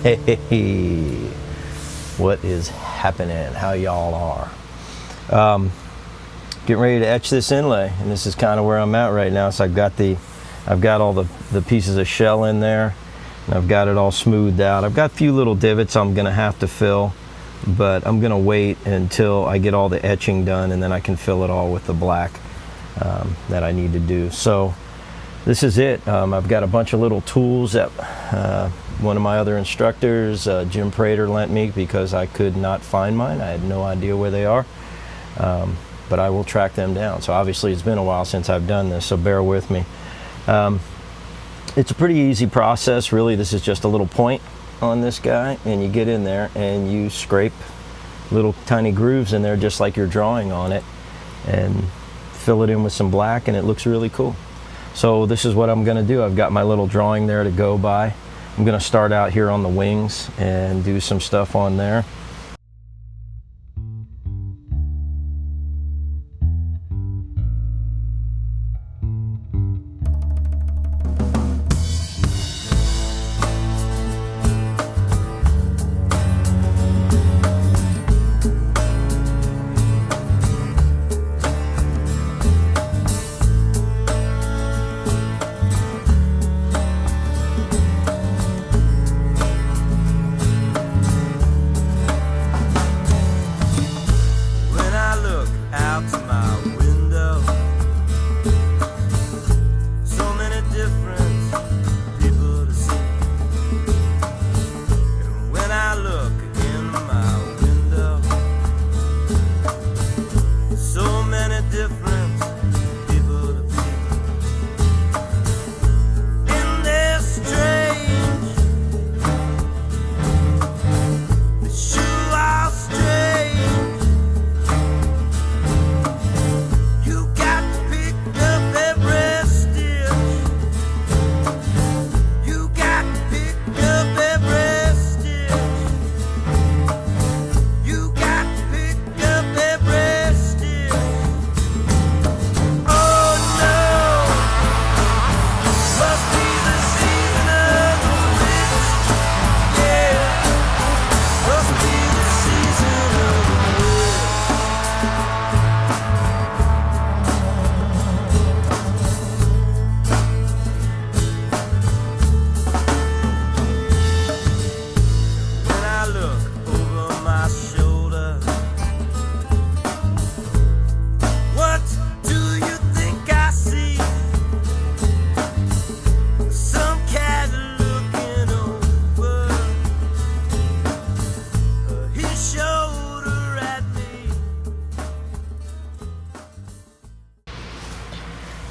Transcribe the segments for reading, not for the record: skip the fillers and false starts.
Hey, what is happening? How y'all are? Getting ready to etch this inlay, and this is kind of where I'm at right now. So I've got all the pieces of shell in there, and I've got it all smoothed out. I've got a few little divots I'm gonna have to fill, but I'm gonna wait until I get all the etching done, and then I can fill it all with the black that I need to do. So this is it. I've got a bunch of little tools that one of my other instructors, Jim Prater, lent me because I could not find mine. I had no idea where they are, but I will track them down. So obviously it's been a while since I've done this, so bear with me. It's a pretty easy process, really. This is just a little point on this guy, and you get in there and you scrape little tiny grooves in there just like you're drawing on it, and fill it in with some black, and it looks really cool. So this is what I'm going to do. I've got my little drawing there to go by. I'm going to start out here on the wings and do some stuff on there.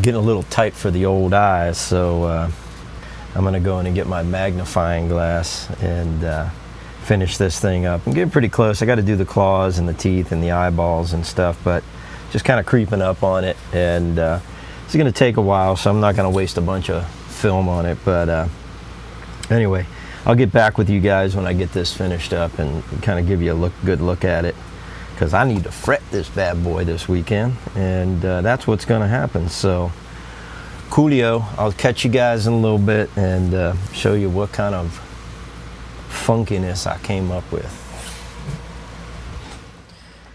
Getting a little tight for the old eyes, so I'm going to go in and get my magnifying glass and finish this thing up. I'm getting pretty close. I got to do the claws and the teeth and the eyeballs and stuff, but just kind of creeping up on it, and it's going to take a while, so I'm not going to waste a bunch of film on it. But anyway, I'll get back with you guys when I get this finished up and kind of give you a good look at it, because I need to fret this bad boy this weekend, and that's what's going to happen. So coolio, I'll catch you guys in a little bit and show you what kind of funkiness I came up with.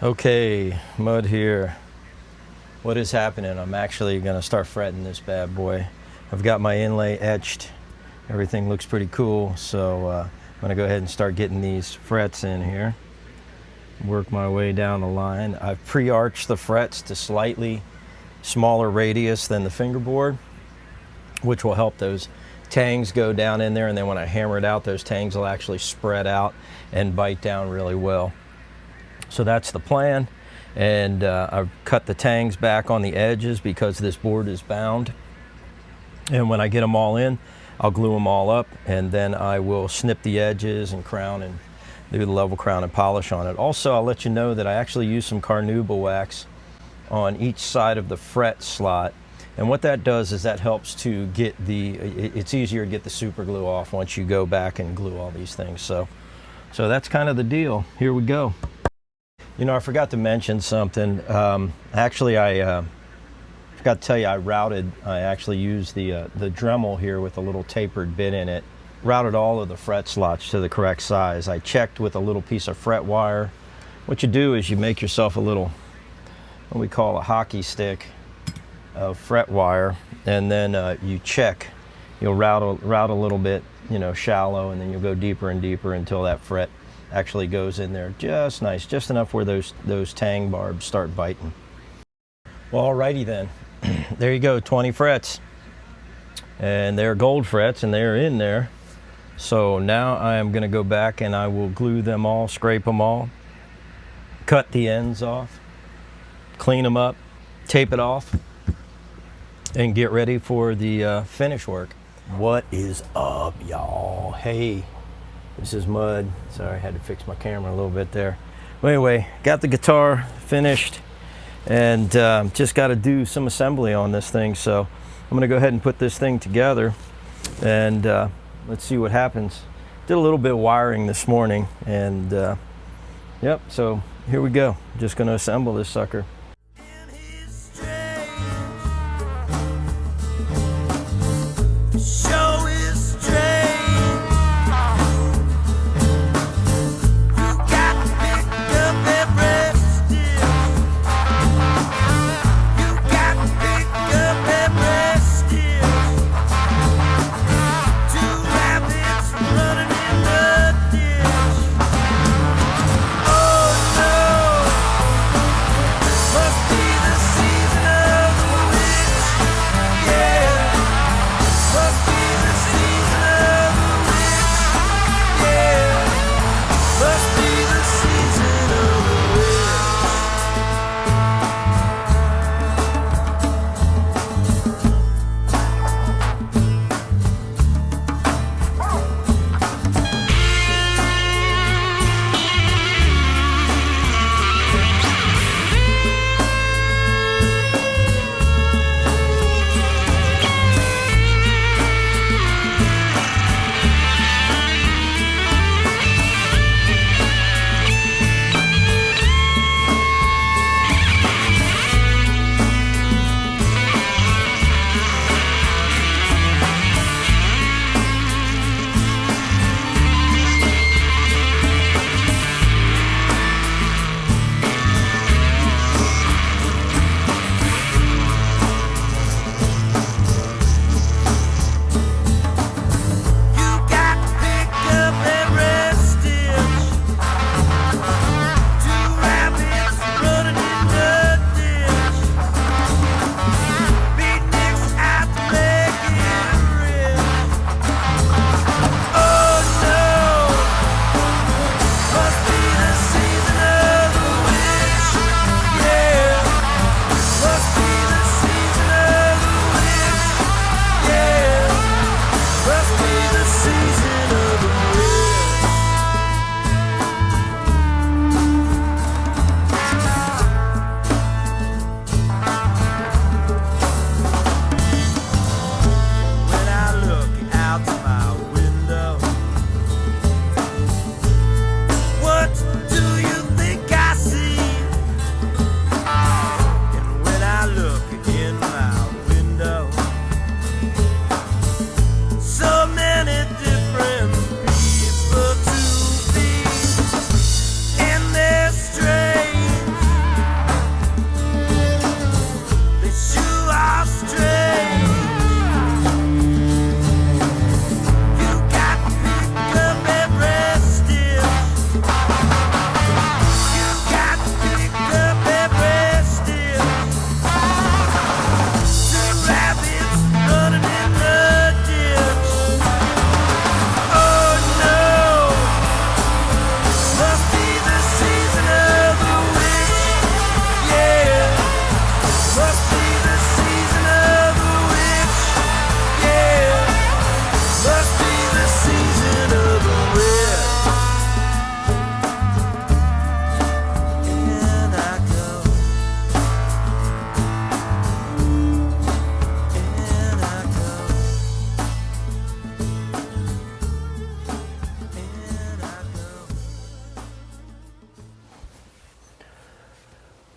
Okay, Mud here. What is happening? I'm actually going to start fretting this bad boy. I've got my inlay etched. Everything looks pretty cool, so I'm going to go ahead and start getting these frets in here. Work my way down the line. I've pre-arched the frets to slightly smaller radius than the fingerboard, which will help those tangs go down in there, and then when I hammer it out, those tangs will actually spread out and bite down really well. So that's the plan, and I've cut the tangs back on the edges because this board is bound, and when I get them all in, I'll glue them all up, and then I will snip the edges and crown and do the level crown and polish on it. Also, I'll let you know that I actually use some carnauba wax on each side of the fret slot, and what that does is that helps to get it's easier to get the super glue off once you go back and glue all these things. So that's kind of the deal. Here we go. You know, I forgot to mention something. Actually, I forgot to tell you, I actually used the Dremel here with a little tapered bit in it routed all of the fret slots to the correct size. I checked with a little piece of fret wire. What you do is you make yourself a little, what we call a hockey stick of fret wire, and then you check. You'll route a little bit, you know, shallow, and then you'll go deeper and deeper until that fret actually goes in there just nice, just enough where those tang barbs start biting. Well, alrighty then. There you go, 20 frets. And they're gold frets, and they're in there. So now I am going to go back and I will glue them all, scrape them all, cut the ends off, clean them up, tape it off, and get ready for the finish work. What is up, y'all? Hey, this is Mud. Sorry, I had to fix my camera a little bit there. Well, anyway, got the guitar finished, and just got to do some assembly on this thing. So I'm going to go ahead and put this thing together, and let's see what happens. Did a little bit of wiring this morning, and yep, so here we go. Just going to assemble this sucker.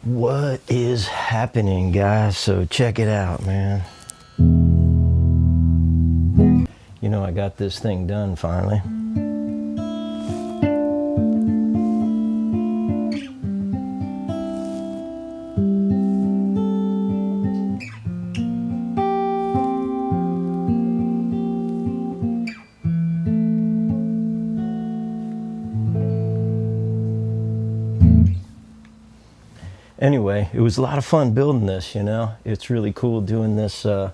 What is happening, guys? So check it out, man. You know, I got this thing done finally. Anyway, it was a lot of fun building this, you know. It's really cool doing this for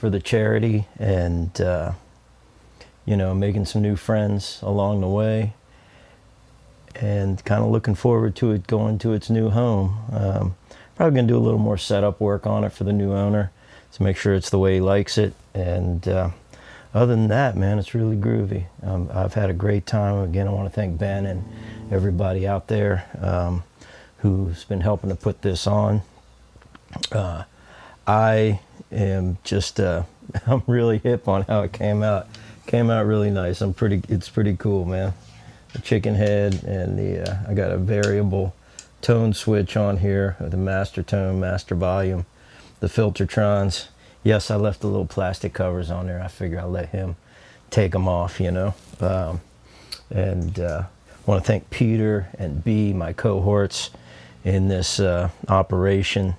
the charity, and you know, making some new friends along the way, and kind of looking forward to it going to its new home. Probably gonna do a little more setup work on it for the new owner to make sure it's the way he likes it. And other than that, man, it's really groovy. I've had a great time. Again, I want to thank Ben and everybody out there who's been helping to put this on. I am just I'm really hip on how it came out. Came out really nice. It's pretty cool, man. The chicken head, and the I got a variable tone switch on here, the master tone, master volume, the Filtertrons. Yes, I left the little plastic covers on there. I figure I'll let him take them off, you know. And want to thank Peter and B, my cohorts in this operation.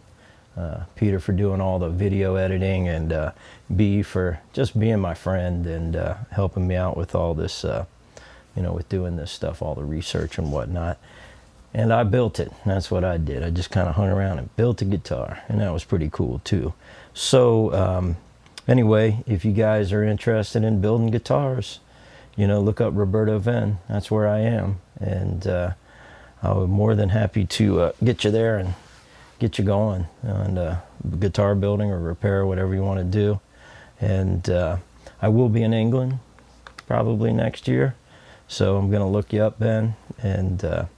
Peter for doing all the video editing, and B for just being my friend and helping me out with all this, you know, with doing this stuff, all the research and whatnot. And I built it. That's what I did. I just kind of hung around and built a guitar, and that was pretty cool too. So anyway, if you guys are interested in building guitars, you know, look up Roberto Venn. That's where I am, and I'm more than happy to get you there and get you going on guitar building or repair, whatever you want to do. And I will be in England probably next year, so I'm going to look you up, Ben, and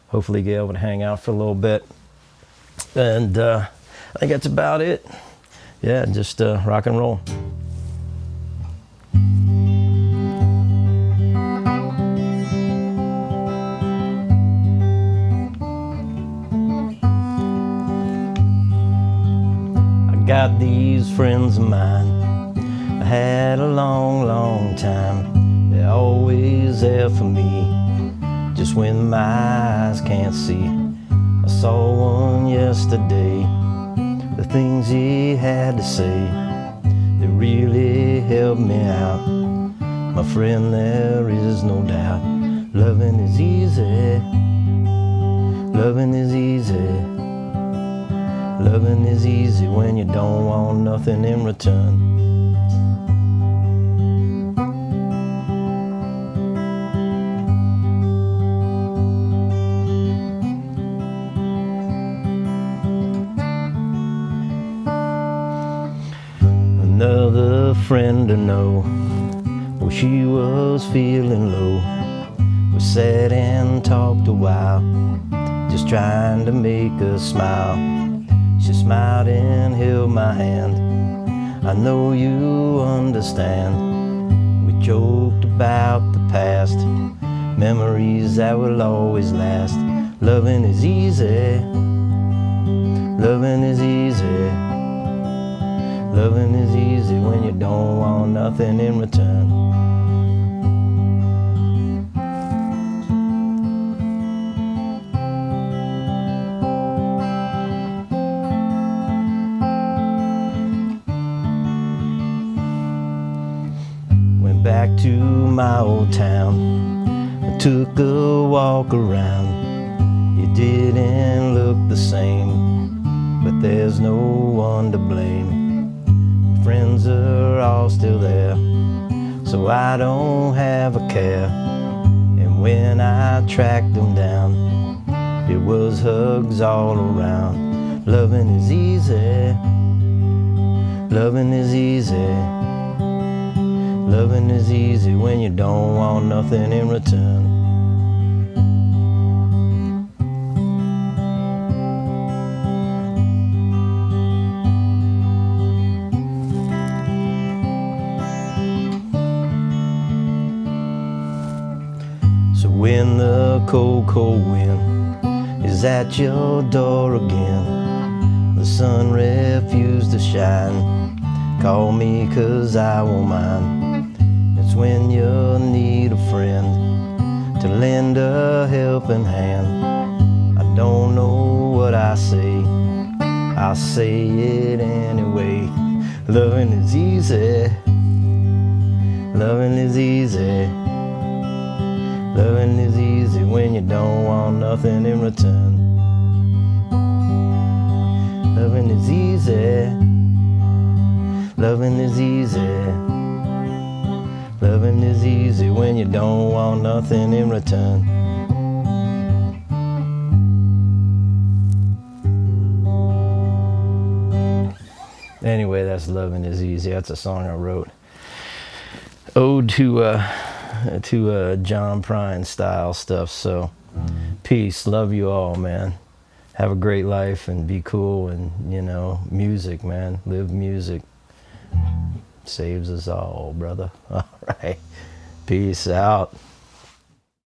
hopefully get able to hang out for a little bit. And I think that's about it. Yeah, just rock and roll. Got these friends of mine I had a long, long time. They're always there for me, just when my eyes can't see. I saw one yesterday. The things he had to say, they really helped me out. My friend, there is no doubt, loving is easy. Loving is easy. Loving is easy when you don't want nothing in return. Another friend to know, well, she was feeling low. We sat and talked a while, just trying to make her smile. She smiled and held my hand. I know you understand. We joked about the past, memories that will always last. Loving is easy. Loving is easy. Loving is easy when you don't want nothing in return. Back to my old town, I took a walk around. You didn't look the same, but there's no one to blame. Friends are all still there, so I don't have a care. And when I tracked them down, it was hugs all around. Loving is easy. Loving is easy. Loving is easy when you don't want nothing in return. So when the cold, cold wind is at your door again, the sun refused to shine, call me 'cause I won't mind. when you need a friend to lend a helping hand. I don't know what I say, I'll say it anyway. Loving is easy, loving is easy, loving is easy when you don't want nothing in return. Loving is easy, loving is easy, loving is easy when you don't want nothing in return. Anyway, that's Loving is Easy. That's a song I wrote. Ode to John Prine style stuff. So peace, love you all, man. Have a great life and be cool, and you know, music, man. Live music. Saves us all, brother. All right. Peace out.